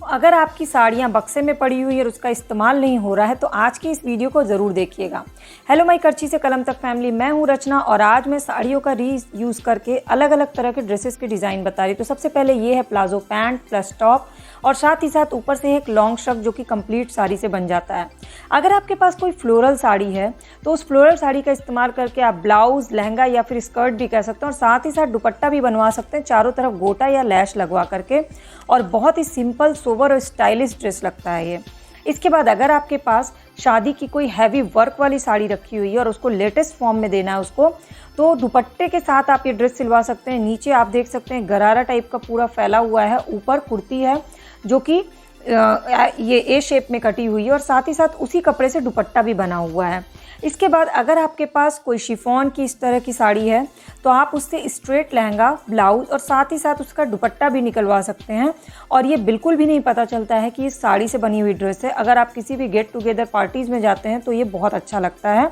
अगर आपकी साड़ियाँ बक्से में पड़ी हुई है और उसका इस्तेमाल नहीं हो रहा है तो आज की इस वीडियो को ज़रूर देखिएगा। हेलो माई करची से कलम तक फैमिली, मैं हूँ रचना और आज मैं साड़ियों का रीयूज़ करके अलग अलग तरह के ड्रेसेस के डिज़ाइन बता रही हूँ। तो सबसे पहले ये है प्लाजो पैंट प्लस टॉप और साथ ही साथ ऊपर से एक लॉन्ग श्रग जो कि कंप्लीट साड़ी से बन जाता है। अगर आपके पास कोई फ्लोरल साड़ी है तो उस फ्लोरल साड़ी का इस्तेमाल करके आप ब्लाउज़, लहंगा या फिर स्कर्ट भी कह सकते हैं और साथ ही साथ दुपट्टा भी बनवा सकते हैं, चारों तरफ गोटा या लैश लगवा करके, और बहुत ही सिंपल, सोबर और स्टाइलिश ड्रेस लगता है ये। इसके बाद अगर आपके पास शादी की कोई हैवी वर्क वाली साड़ी रखी हुई है और उसको लेटेस्ट फॉर्म में देना है उसको, तो दुपट्टे के साथ आप ये ड्रेस सिलवा सकते हैं। नीचे आप देख सकते हैं गरारा टाइप का पूरा फैला हुआ है, ऊपर कुर्ती है जो कि ये ए शेप में कटी हुई है और साथ ही साथ उसी कपड़े से दुपट्टा भी बना हुआ है। इसके बाद अगर आपके पास कोई शिफॉन की इस तरह की साड़ी है तो आप उससे स्ट्रेट लहंगा, ब्लाउज और साथ ही साथ उसका दुपट्टा भी निकलवा सकते हैं और ये बिल्कुल भी नहीं पता चलता है कि ये साड़ी से बनी हुई ड्रेस है। अगर आप किसी भी गेट टुगेदर पार्टीज़ में जाते हैं तो ये बहुत अच्छा लगता है।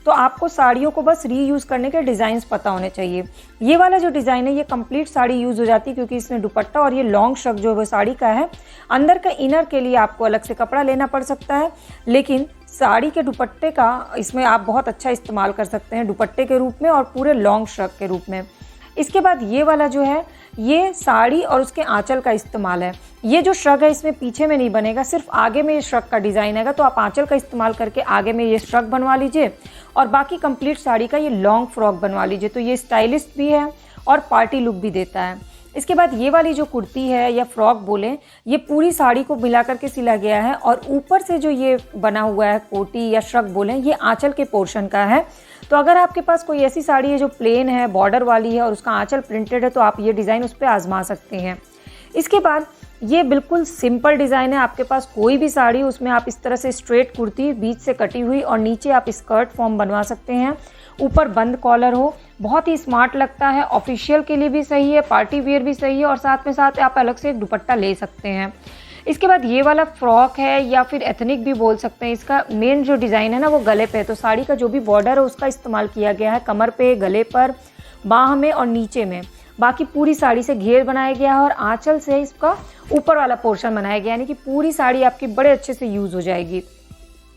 तो आपको साड़ियों को बस रीयूज़ करने के डिज़ाइंस पता होने चाहिए। ये वाला जो डिज़ाइन है ये कंप्लीट साड़ी यूज़ हो जाती है क्योंकि इसमें दुपट्टा और ये लॉन्ग श्रग जो है वो साड़ी का है। अंदर का इनर के लिए आपको अलग से कपड़ा लेना पड़ सकता है, लेकिन साड़ी के दुपट्टे का इसमें आप बहुत अच्छा इस्तेमाल कर सकते हैं दुपट्टे के रूप में और पूरे लॉन्ग श्रग के रूप में। इसके बाद ये वाला जो है ये साड़ी और उसके आंचल का इस्तेमाल है। ये जो श्रग है इसमें पीछे में नहीं बनेगा, सिर्फ आगे में ये श्रग का डिज़ाइन आएगा, तो आप आंचल का इस्तेमाल करके आगे में ये श्रग बनवा लीजिए और बाकी कंप्लीट साड़ी का ये लॉन्ग फ्रॉक बनवा लीजिए। तो ये स्टाइलिश भी है और पार्टी लुक भी देता है। इसके बाद ये वाली जो कुर्ती है या फ्रॉक बोलें, ये पूरी साड़ी को मिला करके सिला गया है और ऊपर से जो ये बना हुआ है कोटी या श्रग बोलें, ये आंचल के पोर्शन का है। तो अगर आपके पास कोई ऐसी साड़ी है जो प्लेन है, बॉर्डर वाली है और उसका आंचल प्रिंटेड है तो आप ये डिज़ाइन उस पर आजमा सकते हैं। इसके बाद ये बिल्कुल सिंपल डिज़ाइन है। आपके पास कोई भी साड़ी, उसमें आप इस तरह से स्ट्रेट कुर्ती बीच से कटी हुई और नीचे आप स्कर्ट फॉर्म बनवा सकते हैं, ऊपर बंद कॉलर हो, बहुत ही स्मार्ट लगता है। ऑफिशियल के लिए भी सही है, पार्टी वेयर भी सही है और साथ में साथ आप अलग से एक दुपट्टा ले सकते हैं। इसके बाद ये वाला फ्रॉक है या फिर एथनिक भी बोल सकते हैं। इसका मेन जो डिज़ाइन है ना वो गले पे है, तो साड़ी का जो भी बॉर्डर है उसका इस्तेमाल किया गया है कमर पे, गले पर, बाह में और नीचे में। बाकी पूरी साड़ी से घेर बनाया गया है और आंचल से इसका ऊपर वाला पोर्शन बनाया गया, यानी कि पूरी साड़ी आपकी बड़े अच्छे से यूज़ हो जाएगी।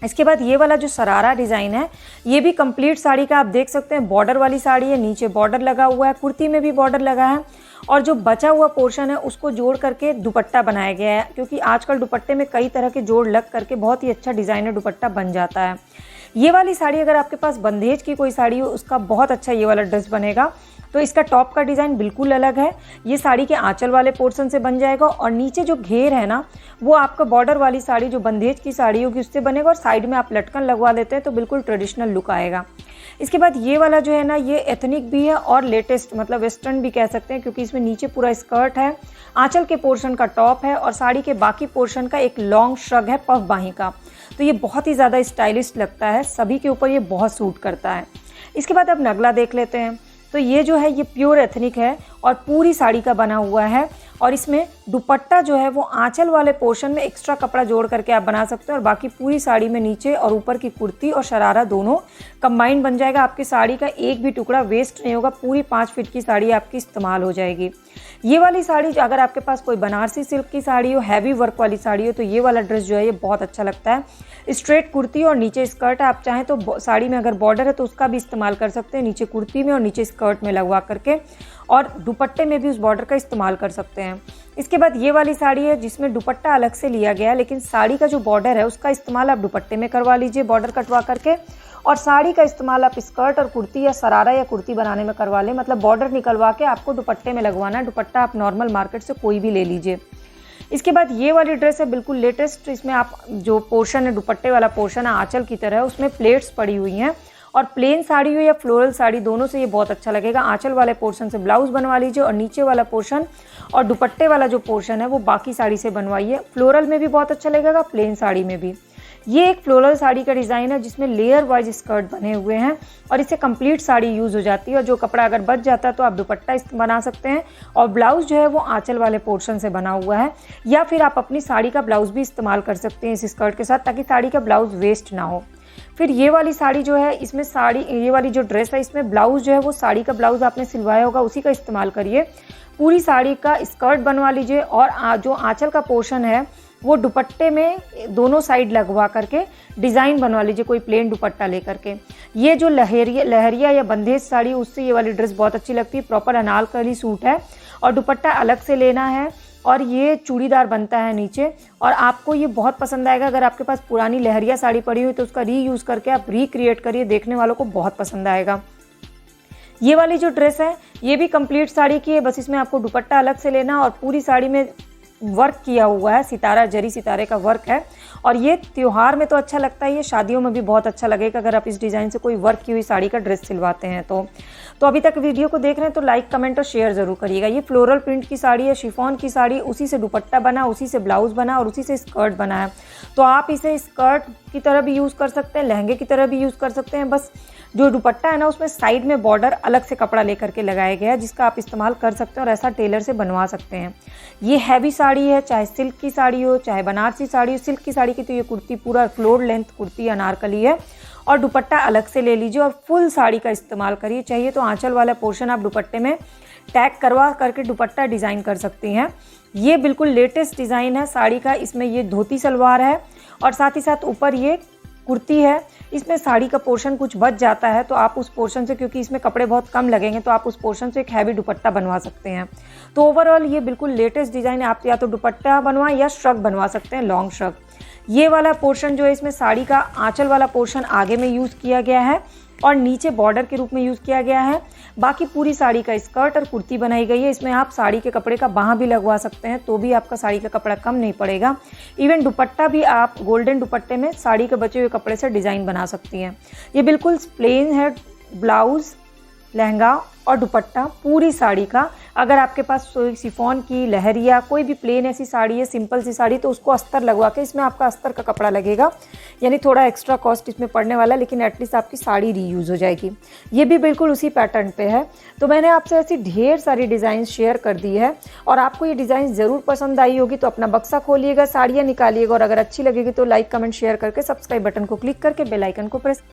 इसके बाद ये वाला जो सरारा डिज़ाइन है ये भी कंप्लीट साड़ी का आप देख सकते हैं, बॉर्डर वाली साड़ी है, नीचे बॉर्डर लगा हुआ है, कुर्ती में भी बॉर्डर लगा है और जो बचा हुआ पोर्शन है उसको जोड़ करके दुपट्टा बनाया गया है, क्योंकि आजकल दुपट्टे में कई तरह के जोड़ लग करके बहुत ही अच्छा डिज़ाइनर दुपट्टा बन जाता है। ये वाली साड़ी अगर आपके पास बंदेज की कोई साड़ी हो उसका बहुत अच्छा ये वाला ड्रेस बनेगा। तो इसका टॉप का डिज़ाइन बिल्कुल अलग है, ये साड़ी के आंचल वाले पोर्शन से बन जाएगा और नीचे जो घेर है ना वो आपका बॉर्डर वाली साड़ी जो बंदेज की साड़ी होगी उससे बनेगा और साइड में आप लटकन लगवा देते हैं तो बिल्कुल ट्रेडिशनल लुक आएगा। इसके बाद ये वाला जो है ना ये एथनिक भी है और लेटेस्ट, मतलब वेस्टर्न भी कह सकते हैं, क्योंकि इसमें नीचे पूरा स्कर्ट है, आंचल के पोर्शन का टॉप है और साड़ी के बाकी पोर्शन का एक लॉन्ग श्रग है पफ बाही का। तो ये बहुत ही ज़्यादा स्टाइलिश लगता है, सभी के ऊपर ये बहुत सूट करता है। इसके बाद अब नगला देख लेते हैं। तो ये जो है ये प्योर एथनिक है और पूरी साड़ी का बना हुआ है और इसमें दुपट्टा जो है वो आंचल वाले पोर्शन में एक्स्ट्रा कपड़ा जोड़ करके आप बना सकते हैं और बाकी पूरी साड़ी में नीचे और ऊपर की कुर्ती और शरारा दोनों कंबाइन बन जाएगा। आपकी साड़ी का एक भी टुकड़ा वेस्ट नहीं होगा, पूरी 5 फीट की साड़ी आपकी इस्तेमाल हो जाएगी। ये वाली साड़ी अगर आपके पास कोई बनारसी सिल्क की साड़ी हो, हैवी वर्क वाली साड़ी हो, तो ये वाला ड्रेस जो है ये बहुत अच्छा लगता है। स्ट्रेट कुर्ती और नीचे स्कर्ट, आप चाहें तो साड़ी में अगर बॉर्डर है तो उसका भी इस्तेमाल कर सकते हैं, नीचे कुर्ती में और नीचे स्कर्ट में लगवा करके, और दुपट्टे में भी उस बॉर्डर का इस्तेमाल कर सकते हैं। इसके बाद ये वाली साड़ी है जिसमें दुपट्टा अलग से लिया गया है, लेकिन साड़ी का जो बॉर्डर है उसका इस्तेमाल आप दुपट्टे में करवा लीजिए बॉर्डर कटवा करके, और साड़ी का इस्तेमाल आप स्कर्ट और कुर्ती या सरारा या कुर्ती बनाने में करवा लें। मतलब बॉर्डर निकलवा के आपको दुपट्टे में लगवाना है, दुपट्टा आप नॉर्मल मार्केट से कोई भी ले लीजिए। इसके बाद ये वाली ड्रेस है बिल्कुल लेटेस्ट, इसमें आप जो पोर्शन है दुपट्टे वाला पोर्शन है आंचल की तरह, उसमें प्लेट्स पड़ी हुई हैं और प्लेन साड़ी हो या फ्लोरल साड़ी दोनों से ये बहुत अच्छा लगेगा। आंचल वाले पोर्शन से ब्लाउज़ बनवा लीजिए और नीचे वाला पोर्शन और दुपट्टे वाला जो पोर्शन है वो बाकी साड़ी से बनवाइए। फ्लोरल में भी बहुत अच्छा लगेगा, प्लेन साड़ी में भी। ये एक फ्लोरल साड़ी का डिज़ाइन है जिसमें लेयर वाइज स्कर्ट बने हुए हैं और इससे कंप्लीट साड़ी यूज़ हो जाती है और जो कपड़ा अगर बच जाता है तो आप दुपट्टा बना सकते हैं और ब्लाउज़ जो है वो आंचल वाले पोर्शन से बना हुआ है, या फिर आप अपनी साड़ी का ब्लाउज़ भी इस्तेमाल कर सकते हैं इस स्कर्ट के साथ, ताकि साड़ी का ब्लाउज़ वेस्ट ना हो। फिर ये वाली साड़ी जो है इसमें ये वाली जो ड्रेस है इसमें ब्लाउज़ जो है वो साड़ी का ब्लाउज़ आपने सिलवाया होगा उसी का इस्तेमाल करिए। पूरी साड़ी का स्कर्ट बनवा लीजिए और जो आंचल का पोर्शन है वो दुपट्टे में दोनों साइड लगवा करके डिज़ाइन बनवा लीजिए, कोई प्लेन दुपट्टा लेकर के। ये जो लहरिया या बंदेज साड़ी, उससे ये वाली ड्रेस बहुत अच्छी लगती है। प्रॉपर अनारकली सूट है और दुपट्टा अलग से लेना है और ये चूड़ीदार बनता है नीचे, और आपको ये बहुत पसंद आएगा। अगर आपके पास पुरानी लहरिया साड़ी पड़ी हुई तो उसका रीयूज़ करके आप रिक्रिएट करिए, देखने वालों को बहुत पसंद आएगा। ये वाली जो ड्रेस है ये भी कंप्लीट साड़ी की है, बस इसमें आपको दुपट्टा अलग से लेना और पूरी साड़ी में वर्क किया हुआ है, सितारा जरी सितारे का वर्क है। और ये त्योहार में तो अच्छा लगता है, ये शादियों में भी बहुत अच्छा लगेगा अगर आप इस डिज़ाइन से कोई वर्क की हुई साड़ी का ड्रेस सिलवाते हैं तो अभी तक वीडियो को देख रहे हैं तो लाइक कमेंट और शेयर ज़रूर करिएगा। ये फ्लोरल प्रिंट की साड़ी है, शिफॉन की साड़ी, उसी से दुपट्टा बना, उसी से ब्लाउज़ बना और उसी से स्कर्ट बना है। तो आप इसे स्कर्ट की तरह भी यूज़ कर सकते हैं, लहंगे की तरह भी यूज़ कर सकते हैं। बस जो दुपट्टा है ना उसमें साइड में बॉर्डर अलग से कपड़ा लेकर के लगाया गया है, जिसका आप इस्तेमाल कर सकते हैं और ऐसा टेलर से बनवा सकते हैं। ये हैवी साड़ी है, चाहे सिल्क की साड़ी हो चाहे बनारसी साड़ी हो। सिल्क की साड़ी की तो ये कुर्ती पूरा फ्लोर लेंथ कुर्ती अनारकली है और दुपट्टा अलग से ले लीजिए और फुल साड़ी का इस्तेमाल करिए। चाहिए तो आंचल वाला पोर्शन आप दुपट्टे में टैग करवा करके दुपट्टा डिज़ाइन कर सकती हैं। ये बिल्कुल लेटेस्ट डिज़ाइन है साड़ी का। इसमें ये धोती सलवार है और साथ ही साथ ऊपर ये कुर्ती है। इसमें साड़ी का पोर्शन कुछ बच जाता है तो आप उस पोर्शन से, क्योंकि इसमें कपड़े बहुत कम लगेंगे, तो आप उस पोर्शन से एक हैवी दुपट्टा बनवा सकते हैं। तो ओवरऑल ये बिल्कुल लेटेस्ट डिज़ाइन है। आप या तो दुपट्टा बनवाएं या श्रग बनवा सकते हैं, लॉन्ग श्रग। ये वाला पोर्शन जो है इसमें साड़ी का आंचल वाला पोर्शन आगे में यूज़ किया गया है और नीचे बॉर्डर के रूप में यूज़ किया गया है। बाकी पूरी साड़ी का स्कर्ट और कुर्ती बनाई गई है। इसमें आप साड़ी के कपड़े का बाँह भी लगवा सकते हैं तो भी आपका साड़ी का कपड़ा कम नहीं पड़ेगा। इवन दुपट्टा भी आप गोल्डन दुपट्टे में साड़ी के बचे हुए कपड़े से डिज़ाइन बना सकती हैं। ये बिल्कुल प्लेन है, ब्लाउज़, लहंगा और दुपट्टा पूरी साड़ी का। अगर आपके पास शिफॉन की, लहरिया, कोई भी प्लेन ऐसी साड़ी है, सिंपल सी साड़ी, तो उसको अस्तर लगवा के, इसमें आपका अस्तर का कपड़ा लगेगा, यानी थोड़ा एक्स्ट्रा कॉस्ट इसमें पड़ने वाला है, लेकिन एटलीस्ट आपकी साड़ी रीयूज़ हो जाएगी। ये भी बिल्कुल उसी पैटर्न पे है। तो मैंने आपसे ऐसी ढेर सारी डिज़ाइन शेयर कर दी है और आपको ये डिज़ाइन ज़रूर पसंद आई होगी। तो अपना बक्सा खोलिएगा, साड़ियाँ निकालिएगा और अगर अच्छी लगेगी तो लाइक कमेंट शेयर करके सब्सक्राइब बटन को क्लिक करके बेल आइकन को प्रेस